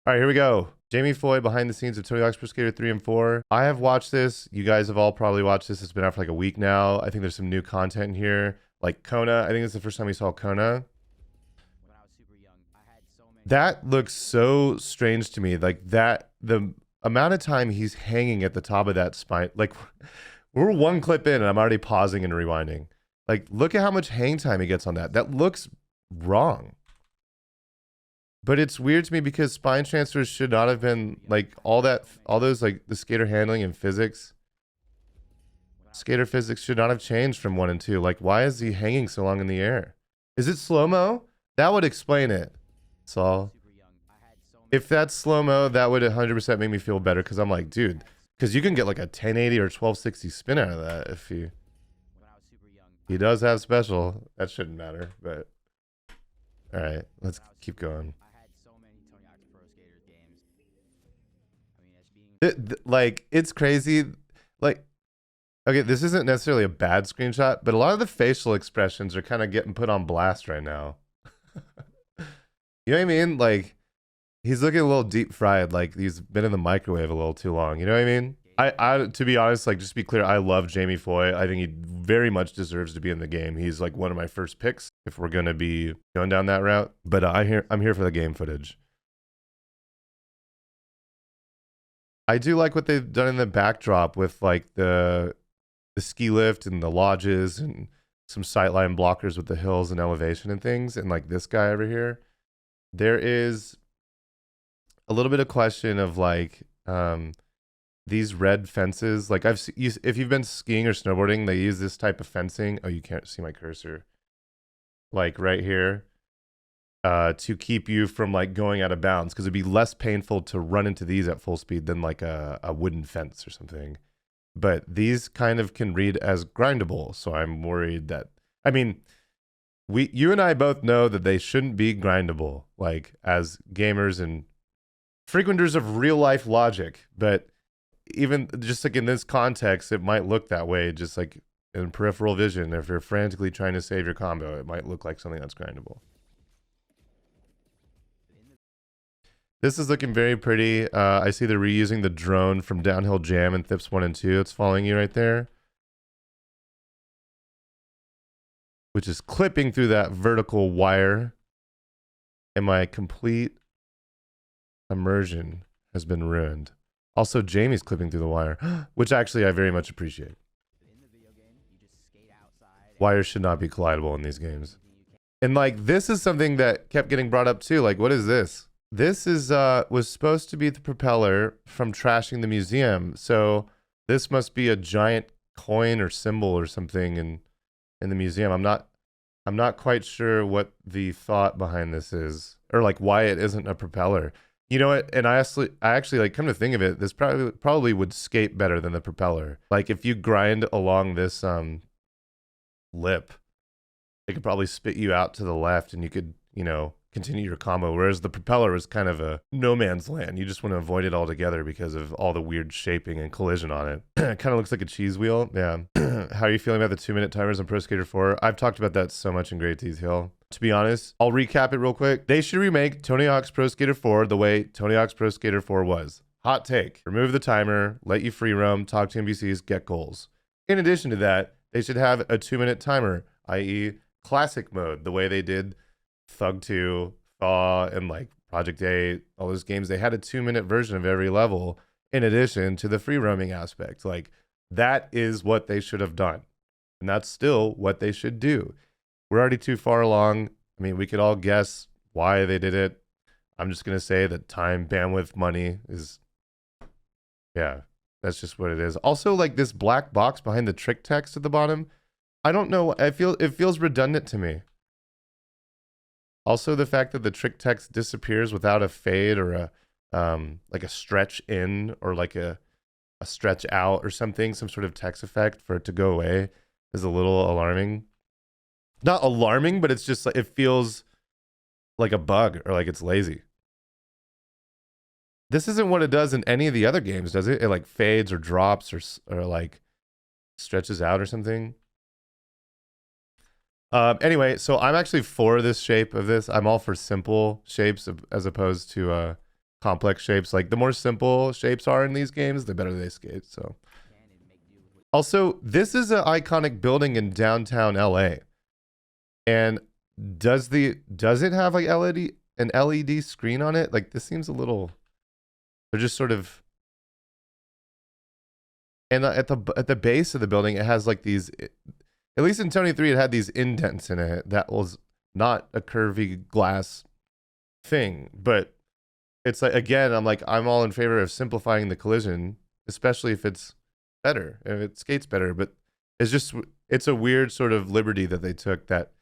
All right, here we go. Jamie Foy behind the scenes of Tony Hawk's Pro Skater 3 and 4. I have watched this. You guys have all probably watched this. It's been out for like a week now. I think there's some new content in here. Like Kona. I think it's the first time we saw Kona. That looks so strange to me. Like that, the amount of time he's hanging at the top of that spine. Like we're one clip in and I'm already pausing and rewinding. Like look at how much hang time he gets on that. That looks wrong. But it's weird to me because spine transfers should not have been like all those like the skater handling and physics. Skater physics should not have changed from 1 and 2. Like, why is he hanging so long in the air? Is it slow-mo? That would explain it. That's all. If that's slow-mo, that would 100% make me feel better because I'm like, dude, because you can get like a 1080 or 1260 spin out of that if he does have special. That shouldn't matter, but all right, let's keep going. Like it's crazy. Like, okay, this isn't necessarily a bad screenshot, but a lot of the facial expressions are kind of getting put on blast right now. You know what I mean? Like he's looking a little deep fried, like he's been in the microwave a little too long. You know what I mean? I to be honest, like just to be clear, I love Jamie Foy. I think he very much deserves to be in the game. He's like one of my first picks if we're gonna be going down that route. But I'm here for the game footage. I do like what they've done in the backdrop with like the ski lift and the lodges and some sightline blockers with the hills and elevation and things. And like this guy over here, there is a little bit of question of like these red fences. Like if you've been skiing or snowboarding, they use this type of fencing. Oh, you can't see my cursor. Like right here. To keep you from like going out of bounds, because it'd be less painful to run into these at full speed than like a wooden fence or something. But these kind of can read as grindable, so I'm worried that, I mean, you and I both know that they shouldn't be grindable, like as gamers and frequenters of real life logic. But even just like in this context, it might look that way, just like in peripheral vision. If you're frantically trying to save your combo, it might look like something that's grindable. This is looking very pretty. I see they're reusing the drone from Downhill Jam and Thips 1 and 2. It's following you right there. Which is clipping through that vertical wire. And my complete immersion has been ruined. Also, Jamie's clipping through the wire, which actually I very much appreciate. Wires should not be collidable in these games. And like, this is something that kept getting brought up too. Like, what is this? This is was supposed to be the propeller from trashing the museum. So this must be a giant coin or symbol or something in the museum. I'm not quite sure what the thought behind this is, or like why it isn't a propeller. You know what? And I actually like, come to think of it, this probably would skate better than the propeller. Like if you grind along this lip, it could probably spit you out to the left and you could, you know, continue your combo, whereas the propeller is kind of a no man's land. You just want to avoid it altogether because of all the weird shaping and collision on it. It kind of looks like a cheese wheel. Yeah. How are you feeling about the 2-minute timers on Pro Skater 4? I've talked about that so much in great detail. To be honest, I'll recap it real quick. They should remake Tony Hawk's Pro Skater 4 the way Tony Hawk's Pro Skater 4 was. Hot take. Remove the timer, let you free roam, talk to NPCs, get goals. In addition to that, they should have a 2-minute timer, i.e. classic mode, the way they did Thug 2, Thaw, and like Project 8, all those games. They had a 2-minute version of every level in addition to the free roaming aspect. Like that is what they should have done. And that's still what they should do. We're already too far along. I mean, we could all guess why they did it. I'm just going to say that time, bandwidth, money is, yeah, that's just what it is. Also, like this black box behind the trick text at the bottom, I don't know. It feels redundant to me. Also, the fact that the trick text disappears without a fade or a like a stretch in or like a stretch out or something, some sort of text effect for it to go away is a little alarming. Not alarming, but it's just like it feels like a bug or like it's lazy. This isn't what it does in any of the other games, does it? It like fades or drops or like stretches out or something. Anyway, so I'm actually for this shape of this. I'm all for simple shapes as opposed to complex shapes. Like the more simple shapes are in these games, the better they skate. So also, this is an iconic building in downtown LA. And does it have like an LED screen on it? Like this seems a little, they're just sort of, and at the base of the building, it has like these, at least in Tony 3, it had these indents in it. That was not a curvy glass thing, but it's like, again, I'm all in favor of simplifying the collision, especially if it's better, if it skates better, but it's a weird sort of liberty that they took that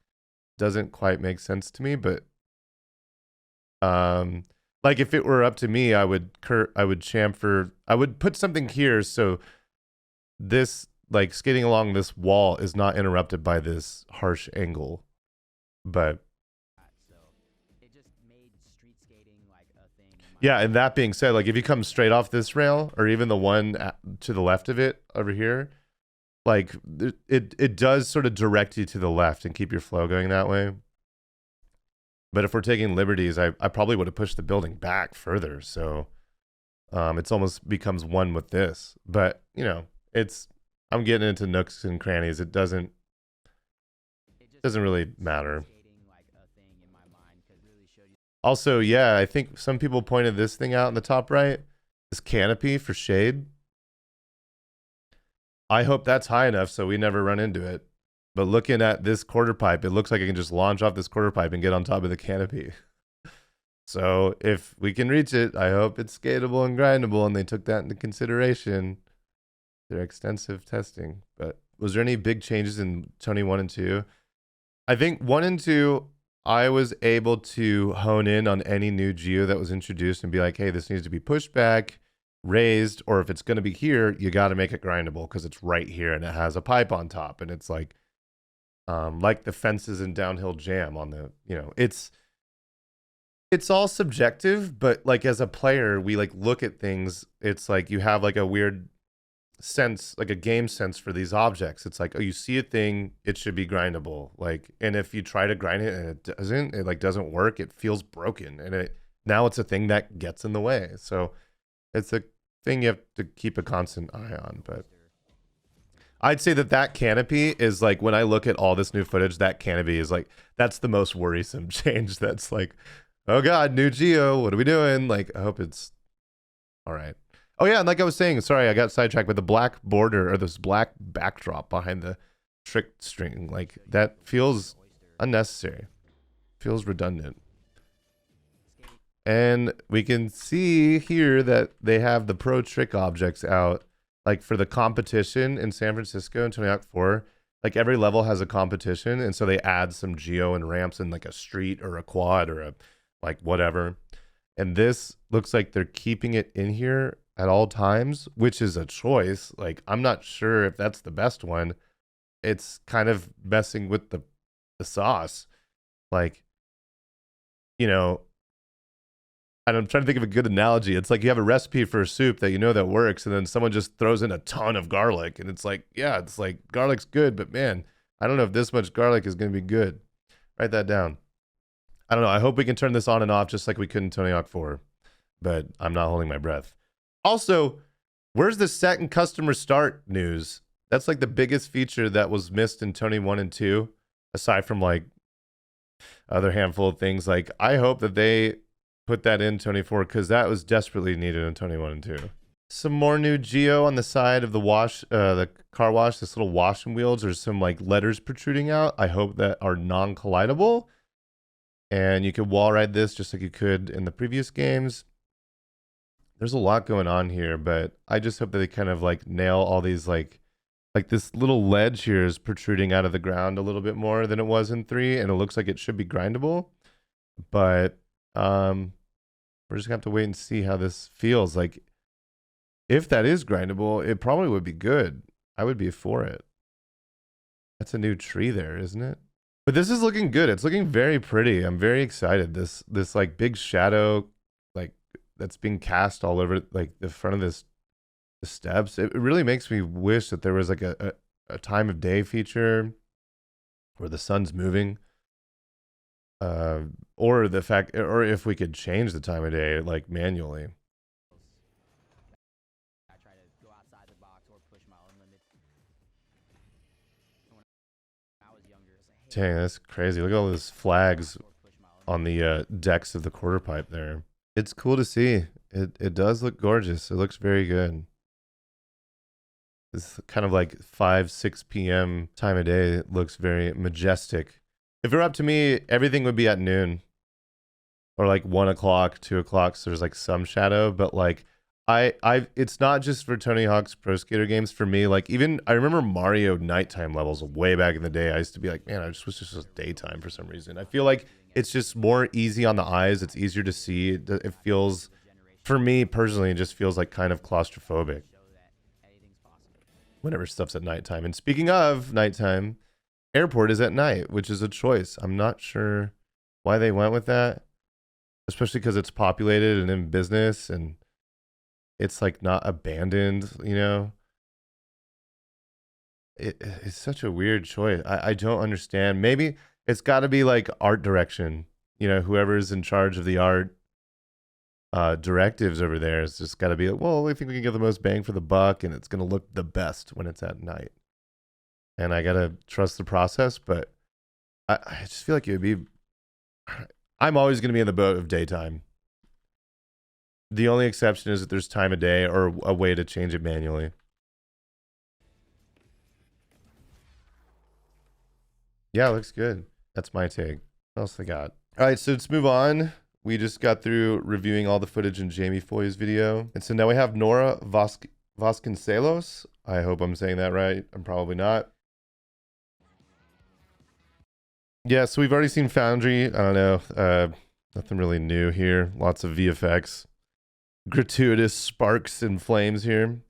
doesn't quite make sense to me. But like if it were up to me, I would chamfer, I would put something here so this, like skating along this wall, is not interrupted by this harsh angle. But yeah, and that being said, like if you come straight off this rail, or even the one to the left of it over here, like it does sort of direct you to the left and keep your flow going that way. But if we're taking liberties, I probably would have pushed the building back further. So it's almost becomes one with this. But you know, I'm getting into nooks and crannies. It doesn't really matter. Also, yeah, I think some people pointed this thing out in the top right, this canopy for shade. I hope that's high enough so we never run into it. But looking at this quarter pipe, it looks like I can just launch off this quarter pipe and get on top of the canopy. So if we can reach it, I hope it's skatable and grindable, and they took that into consideration. Their extensive testing. But was there any big changes in Tony 1 and 2? I think 1 and 2, I was able to hone in on any new geo that was introduced and be like, hey, this needs to be pushed back, raised, or if it's going to be here, you got to make it grindable because it's right here and it has a pipe on top. And it's like the fences in Downhill Jam on the, you know, it's all subjective, but like as a player, we like look at things. It's like you have like a weird sense, like a game sense for these objects. It's like, oh, you see a thing, it should be grindable. Like, and if you try to grind it and it doesn't work, it feels broken, and now it's a thing that gets in the way. So it's a thing you have to keep a constant eye on. But I'd say that canopy is like, when I look at all this new footage, that canopy is like, that's the most worrisome change. That's like, oh god, new geo, what are we doing? Like, I hope it's all right. Oh yeah, and like I was saying, sorry, I got sidetracked, but the black border, or this black backdrop behind the trick string, like that feels unnecessary, feels redundant. And we can see here that they have the pro trick objects out, like for the competition in San Francisco in Tony Hawk 4. Like every level has a competition, and so they add some geo and ramps in like a street or a quad or a like whatever. And this looks like they're keeping it in here at all times, which is a choice. Like, I'm not sure if that's the best one. It's kind of messing with the sauce. Like, you know, and I'm trying to think of a good analogy. It's like you have a recipe for a soup that you know that works, and then someone just throws in a ton of garlic, and it's like, yeah, it's like garlic's good, but man, I don't know if this much garlic is going to be good. Write that down. I don't know. I hope we can turn this on and off just like we could in Tony Hawk 4, but I'm not holding my breath. Also, where's the second customer start news? That's like the biggest feature that was missed in Tony 1 and 2, aside from like other handful of things. Like, I hope that they put that in Tony 4 because that was desperately needed in Tony 1 and 2. Some more new geo on the side of the the car wash, this little washing wheels. There's some like letters protruding out. I hope that are non-collidable. And you could wall ride this just like you could in the previous games. There's a lot going on here, but I just hope that they kind of like nail all these like this little ledge here is protruding out of the ground a little bit more than it was in 3, and it looks like it should be grindable. But we're just gonna have to wait and see how this feels. Like, if that is grindable, it probably would be good. I would be for it. That's a new tree there, isn't it? But this is looking good. It's looking very pretty. I'm very excited. This like big shadow, like that's being cast all over like the front of the steps. It really makes me wish that there was like a time of day feature where the sun's moving. Or the fact, or if we could change the time of day, like manually. I try to go outside the box or push my own limit. When I was younger, it's like, hey, Dang, that's crazy. Look at all those flags on the decks of the quarter pipe there. It's cool to see. It does look gorgeous. It looks very good. This kind of like 5-6 p.m. time of day. It looks very majestic. If it were up to me, everything would be at noon or like 1 o'clock, 2 o'clock. So there's like some shadow, but like it's not just for Tony Hawk's Pro Skater games. For me, like even I remember Mario nighttime levels way back in the day. I used to be like, man, I just wish this was daytime for some reason. I feel like it's just more easy on the eyes. It's easier to see. It feels, for me personally, it just feels like kind of claustrophobic whenever stuff's at nighttime. And speaking of nighttime, airport is at night, which is a choice. I'm not sure why they went with that, especially because it's populated and in business and it's like not abandoned, you know. It's such a weird choice. I don't understand. Maybe it's got to be like art direction, you know, whoever's in charge of the art directives over there is just got to be like, well, we think we can get the most bang for the buck and it's going to look the best when it's at night. And I got to trust the process, but I just feel like it would be, I'm always going to be in the boat of daytime. The only exception is that there's time of day or a way to change it manually. Yeah, it looks good. That's my take. What else I got? All right, so let's move on. We just got through reviewing all the footage in Jamie Foy's video. And so now we have Nora Vasconcellos. I hope I'm saying that right. I'm probably not. Yeah, so we've already seen Foundry. I don't know. Nothing really new here. Lots of VFX. Gratuitous sparks and flames here.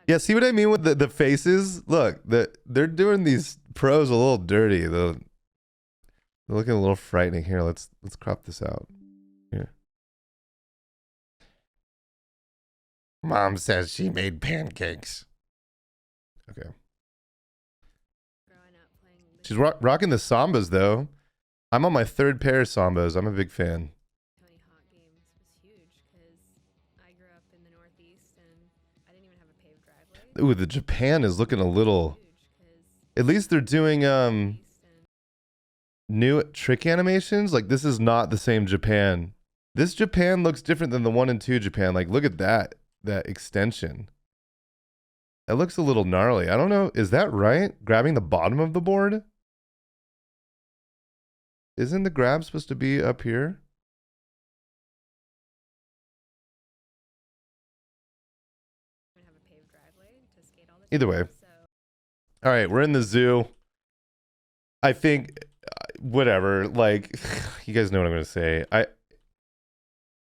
Yeah, see what I mean with the faces? Look, they're doing these pros a little dirty. They're looking a little frightening here. Let's crop this out. Here. Mom says she made pancakes. Okay. She's rocking the Sambas though. I'm on my 3rd pair of Sambas. I'm a big fan. Tony Hawk games was huge because I grew up in the Northeast and I didn't even have a paved driveway. Ooh, the Japan is looking a little. At least they're doing new trick animations. Like this is not the same Japan. This Japan looks different than the 1 and 2 Japan. Like look at that extension. That looks a little gnarly. I don't know. Is that right? Grabbing the bottom of the board? Isn't the grab supposed to be up here? Either way. All right, we're in the zoo. I think, whatever, like, you guys know what I'm going to say.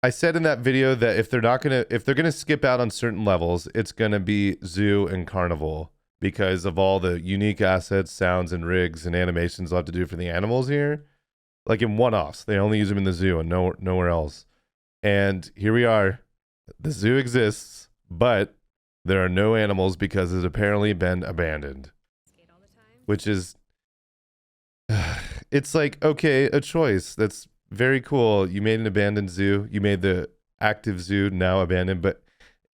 I said in that video that if they're going to skip out on certain levels, it's going to be zoo and carnival because of all the unique assets, sounds, and rigs and animations they'll have to do for the animals here. Like in one-offs, they only use them in the zoo and nowhere else. And here we are. The zoo exists, but there are no animals because it's apparently been abandoned. Which is, it's like, okay, a choice. That's very cool. You made an abandoned zoo. You made the active zoo now abandoned, but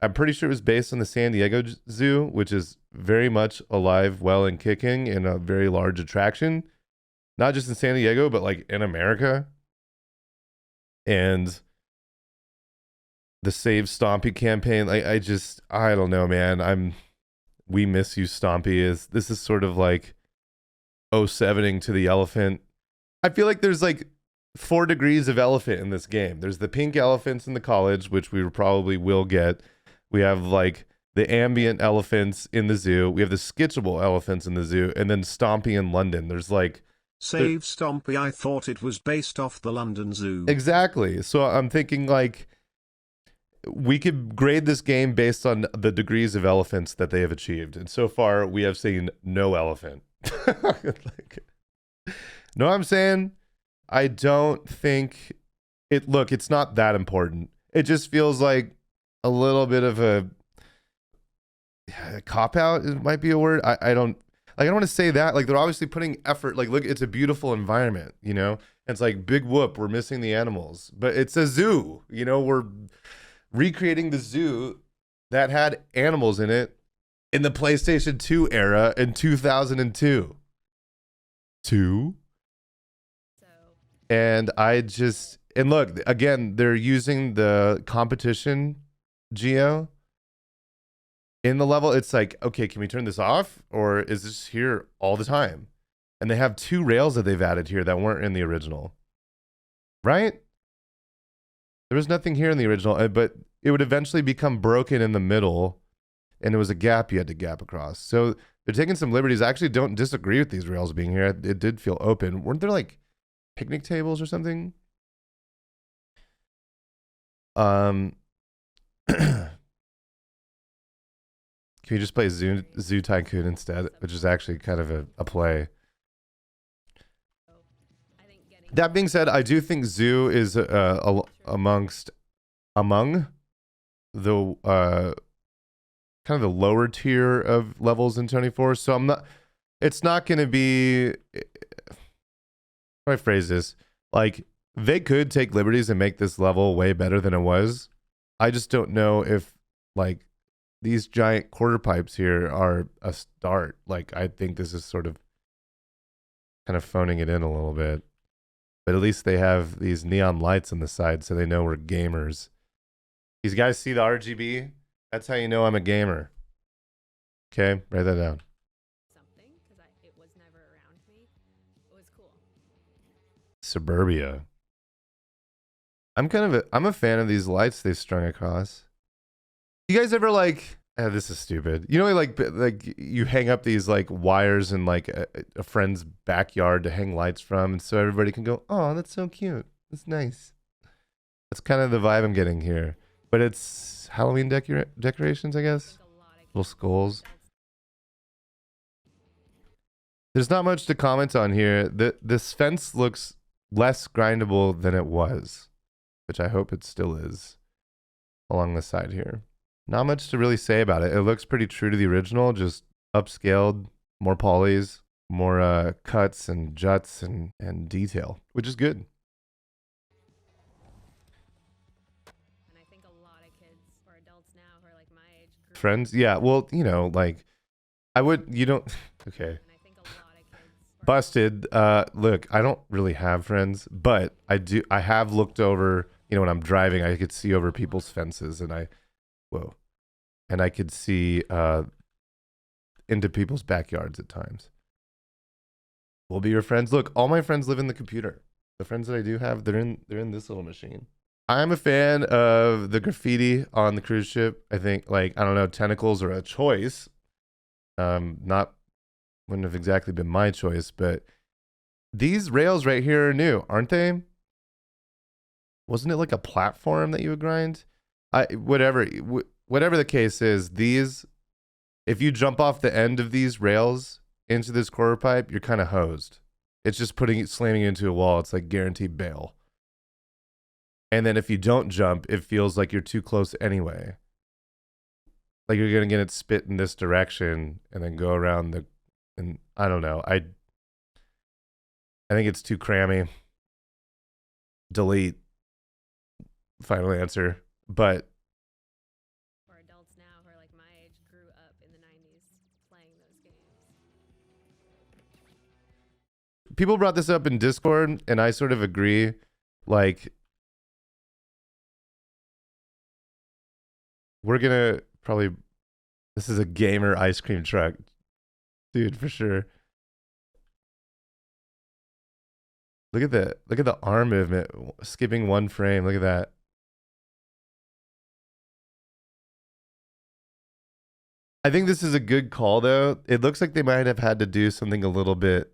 I'm pretty sure it was based on the San Diego Zoo, which is very much alive, well, and kicking, and a very large attraction. Not just in San Diego, but like in America. And the Save Stompy campaign, like I don't know, man. We miss you, Stompy. This is sort of like 07ing to the elephant. I feel like there's like 4 degrees of elephant in this game. There's the pink elephants in the college, which we probably will get. We have like the ambient elephants in the zoo. We have the sketchable elephants in the zoo, and then Stompy in London. There's like Save Stompy. I thought it was based off the London Zoo. Exactly. So I'm thinking like we could grade this game based on the degrees of elephants that they have achieved. And so far we have seen no elephant. Like, know what I'm saying? I don't think it's not that important. It just feels like a little bit of a cop out might be a word. Like, I don't want to say that. Like, they're obviously putting effort. Like, look, it's a beautiful environment, you know? And it's like, big whoop, we're missing the animals. But it's a zoo, you know? We're recreating the zoo that had animals in it in the PlayStation 2 era in 2002. So And and look, again, they're using the competition geo in the level. It's like, okay, can we turn this off, or is this here all the time? And they have 2 rails that they've added here that weren't in the original, right? There was nothing here in the original, but it would eventually become broken in the middle, and it was a gap you had to gap across. So they're taking some liberties. I actually don't disagree with these rails being here. It did feel open. Weren't there like picnic tables or something? Can you just play Zoo Tycoon instead, which is actually kind of a play. I think getting That being said, I do think Zoo is among the kind of the lower tier of levels in 24. So it's not going to be, how do I phrase this? Like, they could take liberties and make this level way better than it was. I just don't know if, like, these giant quarter pipes here are a start. Like, I think this is sort of kind of phoning it in a little bit. But at least they have these neon lights on the side so they know we're gamers. These guys see the RGB? That's how you know I'm a gamer. Okay, write that down. something because it was never around me. It was cool. Suburbia. I'm a fan of these lights they strung across. You guys ever like, this is stupid. You know, like you hang up these like wires in like a friend's backyard to hang lights from, and so everybody can go, oh, that's so cute. That's nice. That's kind of the vibe I'm getting here. But it's Halloween decorations, I guess. A lot of Little skulls. adults There's not much to comment on here. This fence looks less grindable than it was, which I hope it still is along the side here. Not much to really say about it. It looks pretty true to the original, just upscaled, more polys, more cuts and juts and detail, which is good. and I think a lot of kids or adults now who are like my age grew Friends? Yeah, well, you know, like, you don't, okay. and I think a lot of kids or Busted. Look, I don't really have friends, but I have looked over, you know, when I'm driving, I could see over people's fences, and I could see into people's backyards at times. We'll be your friends. Look, all my friends live in the computer. The friends that I do have, they're in this little machine. I'm a fan of the graffiti on the cruise ship. I think, like, I don't know, tentacles are a choice. Wouldn't have exactly been my choice, but these rails right here are new, aren't they? Wasn't it like a platform that you would grind? Whatever the case is, these, if you jump off the end of these rails into this quarter pipe, you're kind of hosed. It's just slamming into a wall. It's like guaranteed bail. And then if you don't jump, it feels like you're too close anyway. Like you're gonna get it spit in this direction and then go around and I don't know. I think it's too crammy. Delete. Final answer. But or adults now who are like my age grew up in the 90s playing those games. people brought this up in Discord, and I sort of agree. Like, we're gonna probably, this is a gamer ice cream truck, dude, for sure. Look at the arm movement, skipping one frame. Look at that. I think this is a good call, though. It looks like they might have had to do something a little bit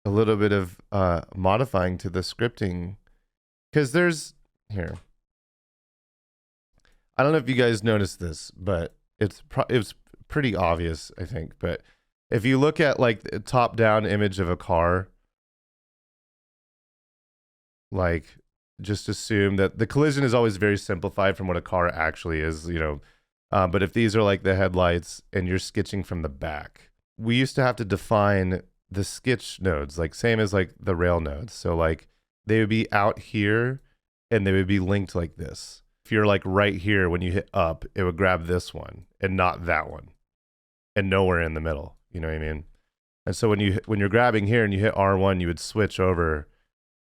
of modifying to the scripting, because there's here. I don't know if you guys noticed this, but it's pretty obvious, I think. But if you look at like the top-down image of a car, like, just assume that the collision is always very simplified from what a car actually is, you know. But if these are like the headlights and you're sketching from the back, we used to have to define the sketch nodes, like same as like the rail nodes. So like they would be out here and they would be linked like this. If you're like right here, when you hit up, it would grab this one and not that one, and nowhere in the middle. You know what I mean? And so when you're grabbing here and you hit R1, you would switch over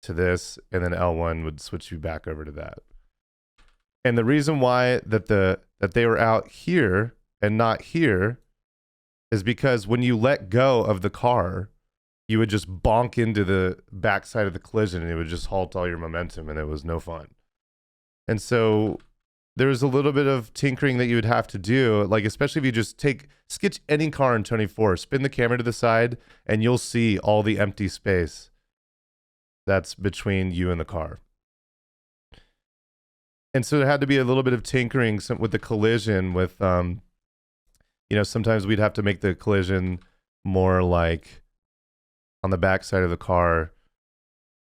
to this, and then L1 would switch you back over to that. And the reason why that they were out here and not here is because when you let go of the car, you would just bonk into the backside of the collision, and it would just halt all your momentum, and it was no fun. And so there's a little bit of tinkering that you would have to do, like especially if you just sketch any car in 24, spin the camera to the side, and you'll see all the empty space that's between you and the car. And so there had to be a little bit of tinkering with the collision with, you know, sometimes we'd have to make the collision more like on the backside of the car,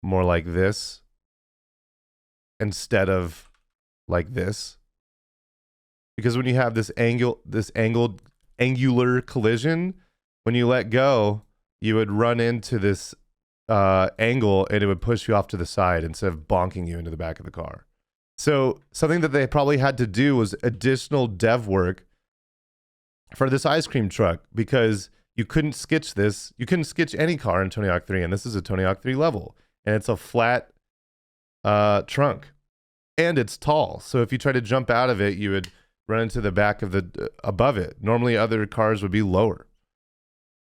more like this instead of like this. Because when you have this angular collision, when you let go, you would run into this angle and it would push you off to the side instead of bonking you into the back of the car. So something that they probably had to do was additional dev work for this ice cream truck, because you couldn't sketch this. You couldn't sketch any car in Tony Hawk 3, and this is a Tony Hawk 3 level, and it's a flat trunk, and it's tall. So if you try to jump out of it, you would run into the back of the above it. Normally, other cars would be lower.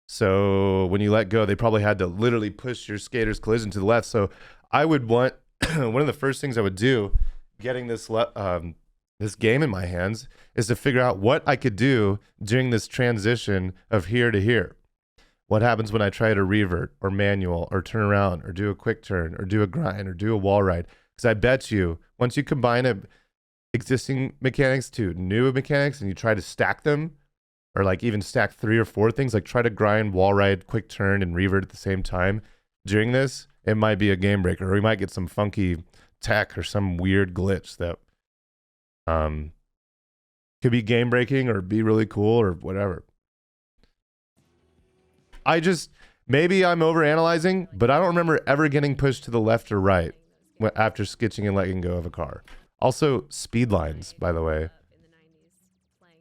So when you let go, they probably had to literally push your skater's collision to the left. So I would want one of the first things I would do, getting this this game in my hands, is to figure out what I could do during this transition of here to here. What happens when I try to revert or manual or turn around or do a quick turn or do a grind or do a wall ride? Because I bet you once you combine existing mechanics to new mechanics and you try to stack them, or like even stack 3 or 4 things, like try to grind, wall ride, quick turn, and revert at the same time during this, it might be a game breaker, or we might get some funky tech or some weird glitch that could be game breaking or be really cool or whatever. Maybe I'm overanalyzing, but I don't remember ever getting pushed to the left or right after sketching and letting go of a car. Also, speed lines, by the way. In the 90s playing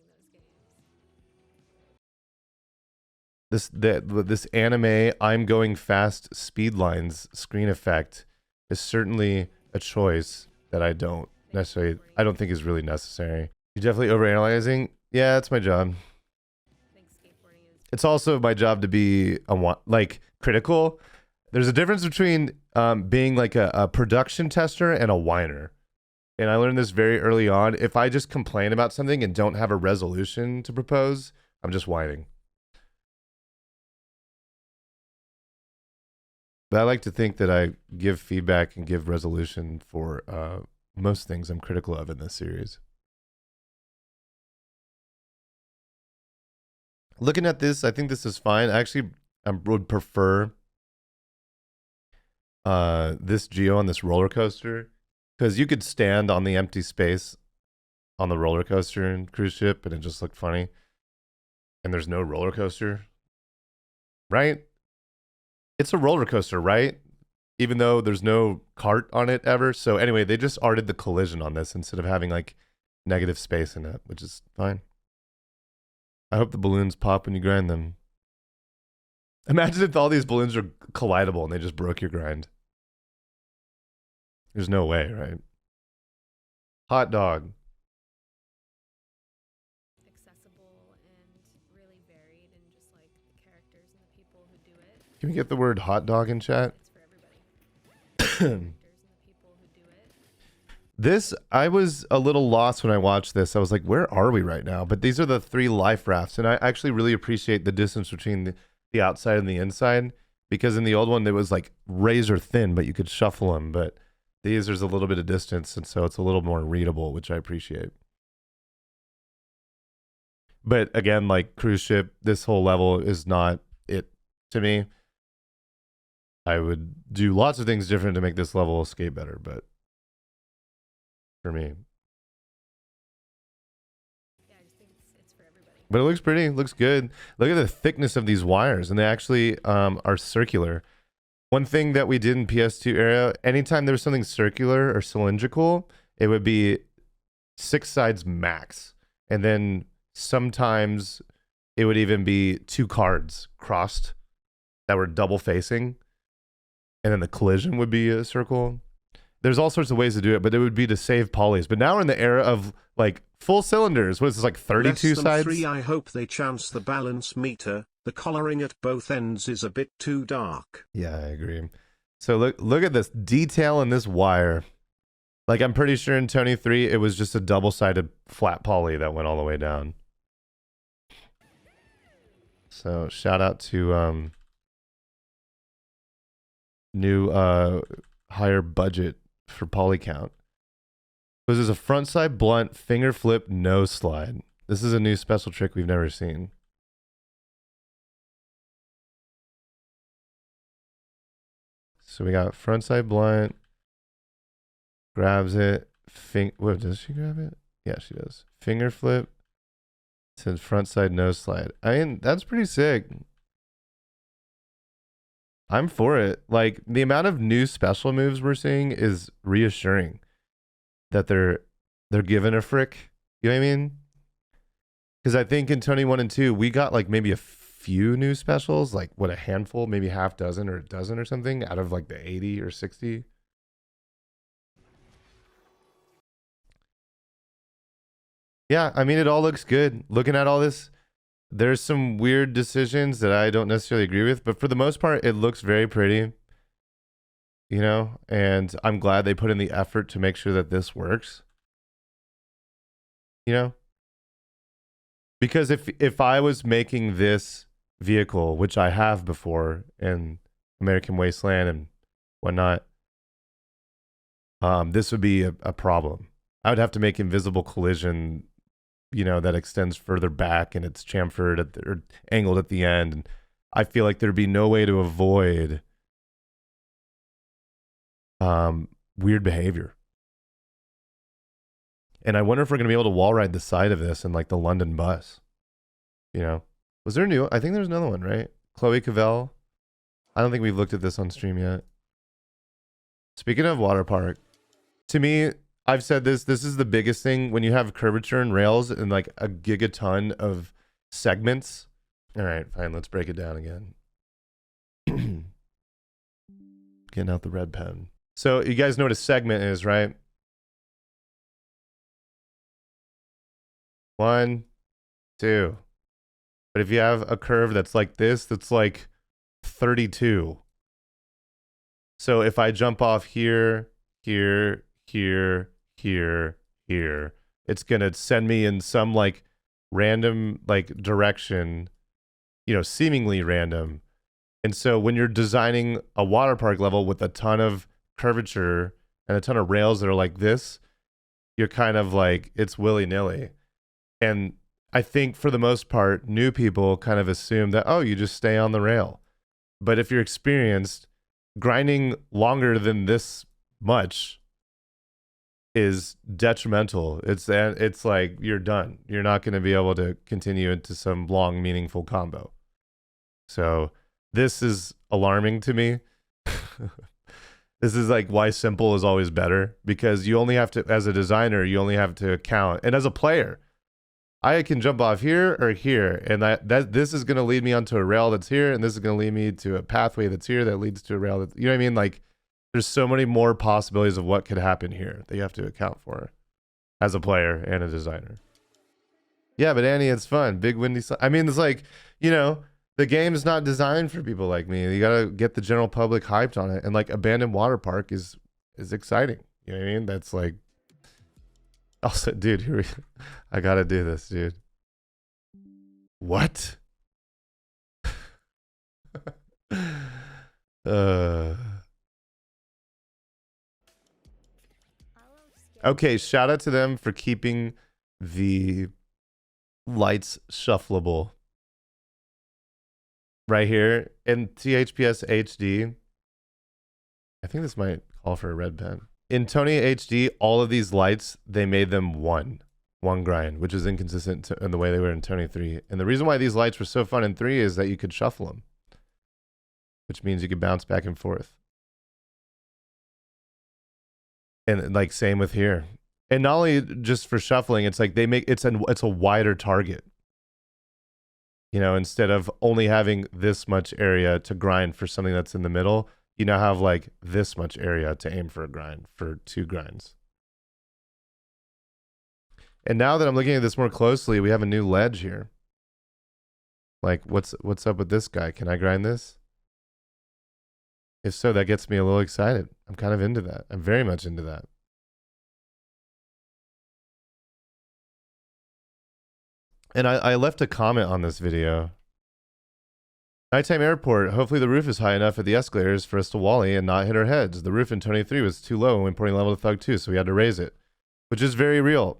those games. This anime I'm going fast speed lines screen effect is certainly a choice that I don't think is really necessary. You're definitely overanalyzing. Yeah, that's my job. I think skateboarding is It's also my job to be like critical. There's a difference between being like a production tester and a whiner. And I learned this very early on. If I just complain about something and don't have a resolution to propose, I'm just whining. But I like to think that I give feedback and give resolution for most things I'm critical of in this series. Looking at this, I think this is fine. Actually, I would prefer this geo on this roller coaster, because you could stand on the empty space on the roller coaster and cruise ship and it just looked funny. And there's no roller coaster, right? It's a roller coaster, right? Even though there's no cart on it ever. So anyway, they just arted the collision on this instead of having like negative space in it, which is fine. I hope the balloons pop when you grind them. Imagine if all these balloons are collidable and they just broke your grind. There's no way, right? Hot dog. accessible and really varied, and just like the characters and the people who do it. Can we get the word hot dog in chat? It's for everybody. Characters and the people who do it. This, I was a little lost when I watched this. I was like, where are we right now? But these are the 3 life rafts. And I actually really appreciate the distance between the outside and the inside, because in the old one, it was like razor thin, but you could shuffle them. But these, there's a little bit of distance. And so it's a little more readable, which I appreciate. But again, like cruise ship, this whole level is not it to me. I would do lots of things different to make this level skate better, but for me. Yeah, I just think it's for everybody. But it looks pretty. It looks good. Look at the thickness of these wires, and they actually are circular. One thing that we did in PS2 era, anytime there was something circular or cylindrical, it would be 6 sides max. And then sometimes it would even be 2 cards crossed that were double facing. And then the collision would be a circle. There's all sorts of ways to do it, but it would be to save polys. But now we're in the era of like full cylinders. What is this, like 32 Less than sides? 3. I hope they chance the balance meter. The coloring at both ends is a bit too dark. Yeah, I agree. So look at this detail in this wire. Like I'm pretty sure in Tony 3 it was just a double-sided flat poly that went all the way down. So shout out to new higher budget for poly count. This is a frontside blunt finger flip nose slide. This is a new special trick we've never seen. So we got frontside blunt, grabs it, what, does she grab it? Yeah, she does. Finger flip, says frontside nose slide. I mean, that's pretty sick. I'm for it. Like, the amount of new special moves we're seeing is reassuring that they're giving a frick. You know what I mean? Because I think in Tony 1 and 2, we got like maybe a few new specials, like what, a handful, maybe half dozen or a dozen or something out of like the 80 or 60. Yeah, I mean, it all looks good. Looking at all this, there's some weird decisions that I don't necessarily agree with, but for the most part, it looks very pretty, you know, and I'm glad they put in the effort to make sure that this works, you know, because if I was making this vehicle, which I have before in American Wasteland and whatnot, this would be a problem. I would have to make invisible collision, you know, that extends further back and it's chamfered or angled at the end. And I feel like there'd be no way to avoid weird behavior. And I wonder if we're going to be able to wall ride the side of this in like the London bus. You know, was there a new? I think there's another one, right? Chloe Cavell. I don't think we've looked at this on stream yet. Speaking of water park, to me, I've said this is the biggest thing when you have curvature and rails and like a gigaton of segments. All right, fine, let's break it down again. Getting out the red pen. So you guys know what a segment is, right? 1, 2. But if you have a curve that's like this, that's like 32. So if I jump off here, here, here, here, here, it's going to send me in some like random like direction, you know, seemingly random. And so when you're designing a water park level with a ton of curvature and a ton of rails that are like this, you're kind of like, it's willy-nilly. And I think for the most part, new people kind of assume that, oh, you just stay on the rail. But if you're experienced, grinding longer than this much is detrimental. It's like you're done. You're not going to be able to continue into some long, meaningful combo. So this is alarming to me. This is like why simple is always better, because you only have to, as a designer, you only have to account. And as a player, I can jump off here or here, and this is going to lead me onto a rail that's here, and this is going to lead me to a pathway that's here that leads to a rail that, you know what I mean? Like, there's so many more possibilities of what could happen here that you have to account for as a player and a designer. Yeah, but Annie, it's fun. Big windy. I mean, it's like, you know, the game is not designed for people like me. You got to get the general public hyped on it, and like Abandoned Water Park is exciting. You know what I mean? That's like. Also, dude, I gotta do this, dude. What? Okay, shout out to them for keeping the lights shuffleable. Right here in THPS HD. I think this might call for a red pen. In Tony HD, all of these lights, they made them 1. one grind, which is inconsistent in the way they were in Tony 3. And the reason why these lights were so fun in 3 is that you could shuffle them, which means you could bounce back and forth. And like same with here. And not only just for shuffling, it's like they make it's a wider target. You know, instead of only having this much area to grind for something that's in the middle, you now have like this much area to aim for a grind for 2 grinds. And now that I'm looking at this more closely, we have a new ledge here. Like, what's up with this guy? Can I grind this? If so, that gets me a little excited. I'm kind of into that. I'm very much into that. And I left a comment on this video. Nighttime airport. Hopefully the roof is high enough at the escalators for us to wally and not hit our heads. The roof in Tony 3 was too low when importing level to Thug 2, so we had to raise it. Which is very real.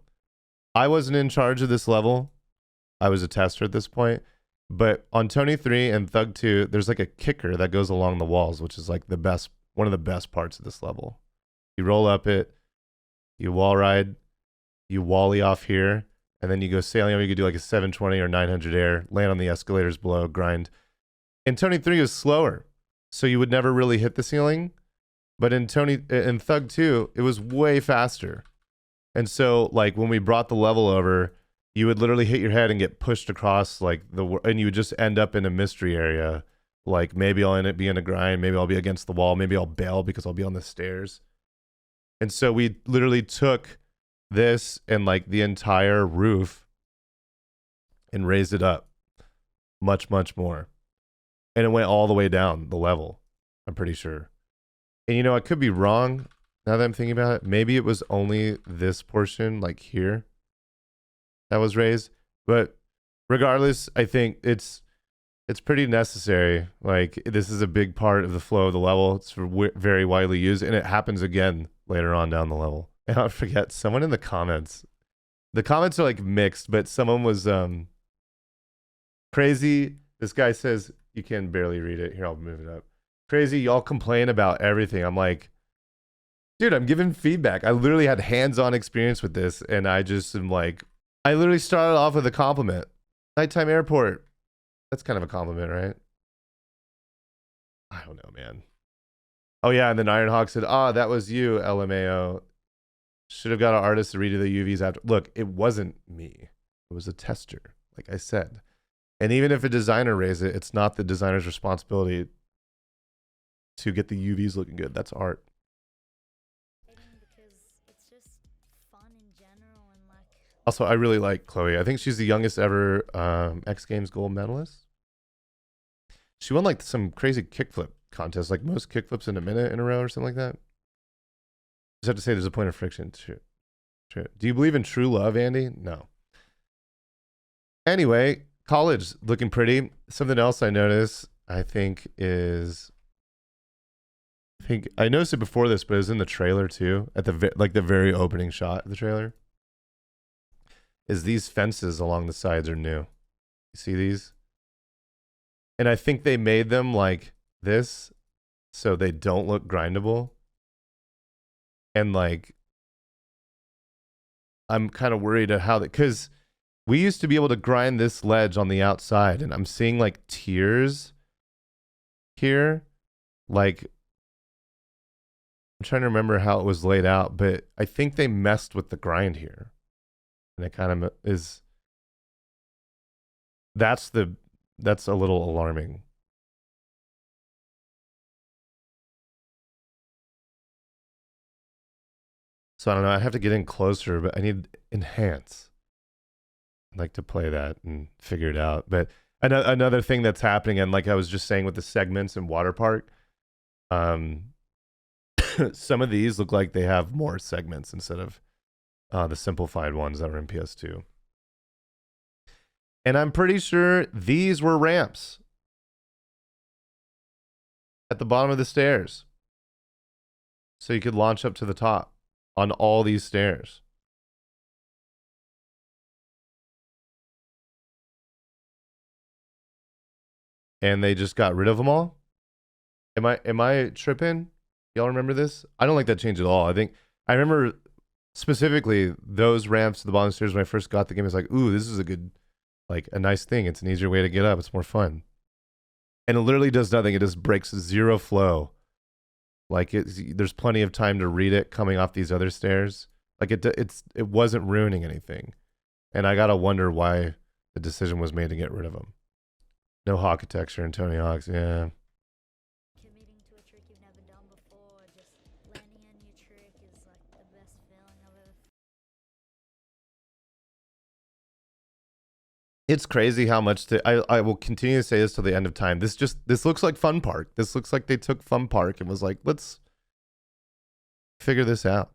I wasn't in charge of this level. I was a tester at this point. But on Tony 3 and Thug 2, there's like a kicker that goes along the walls, which is like the best, one of the best parts of this level. You roll up it, you wall ride, you wally off here, and then you go sailing. You could do like a 720 or 900 air, land on the escalators below, grind. In Tony 3 was slower, so you would never really hit the ceiling. But in Thug 2, it was way faster. And so like when we brought the level over, you would literally hit your head and get pushed across like and you would just end up in a mystery area. Like maybe I'll end up being a grind, maybe I'll be against the wall, maybe I'll bail because I'll be on the stairs. And so we literally took this and like the entire roof and raised it up much, much more. And it went all the way down the level, I'm pretty sure. And you know, I could be wrong now that I'm thinking about it. Maybe it was only this portion like here that was raised. But regardless, I think it's pretty necessary. Like this is a big part of the flow of the level. It's very widely used, and it happens again later on down the level. And I forget, someone in the comments are like mixed, but someone was crazy. This guy says, you can barely read it. Here, I'll move it up. Crazy, y'all complain about everything. I'm like, dude, I'm giving feedback. I literally had hands-on experience with this, and I just am like, I literally started off with a compliment. Nighttime airport. That's kind of a compliment, right? I don't know, man. Oh yeah, and then Ironhawk said, that was you, LMAO. Should have got an artist to redo the UVs after. Look, it wasn't me. It was a tester, like I said. And even if a designer raised it, it's not the designer's responsibility to get the UVs looking good. That's art. Because it's just fun in general and like. Also, I really like Chloe. I think she's the youngest ever X Games gold medalist. She won like some crazy kickflip contest, like most kickflips in a minute in a row or something like that. Just have to say there's a point of friction. True. Do you believe in true love, Andy? No. Anyway, college looking pretty. Something else I noticed, I think I noticed it before this, but it was in the trailer too. At the very opening shot of the trailer, is these fences along the sides are new. You see these? And I think they made them like this so they don't look grindable. And like, I'm kind of worried at how that, because we used to be able to grind this ledge on the outside, and I'm seeing like tiers here. Like, I'm trying to remember how it was laid out, but I think they messed with the grind here. And it kind of is, that's a little alarming. So I don't know, I have to get in closer, but I need enhance. I'd like to play that and figure it out. But another thing that's happening, and like I was just saying with the segments in Water Park, some of these look like they have more segments instead of the simplified ones that were in PS2. And I'm pretty sure these were ramps at the bottom of the stairs. So you could launch up to the top on all these stairs. And they just got rid of them all? Am I tripping? Y'all remember this? I don't like that change at all. I remember specifically those ramps to the bottom stairs when I first got the game, it's like, ooh, this is a good, like a nice thing. It's an easier way to get up. It's more fun. And it literally does nothing. It just breaks zero flow. Like there's plenty of time to read it coming off these other stairs. Like it wasn't ruining anything. And I gotta wonder why the decision was made to get rid of them. No architecture and Tony Hawk's, yeah. Committing to a trick you've never done before, just landing a new trick is like the best feeling I've ever. It's crazy how much I will continue to say this till the end of time. This looks like Fun Park. This looks like they took Fun Park and was like, let's figure this out.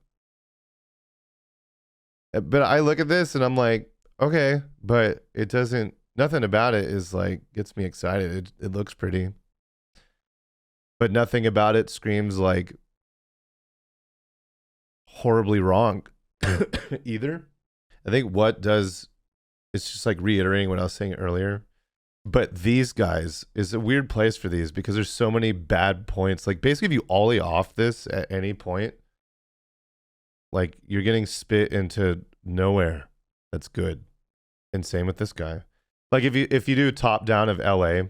But I look at this and I'm like, okay, but it doesn't, nothing about it is like, gets me excited. It looks pretty. But nothing about it screams like horribly wrong either. I think what does, it's just like reiterating what I was saying earlier. But these guys is a weird place for these because there's so many bad points. Like basically if you ollie off this at any point, like you're getting spit into nowhere. That's good. And same with this guy. Like if you do top down of LA,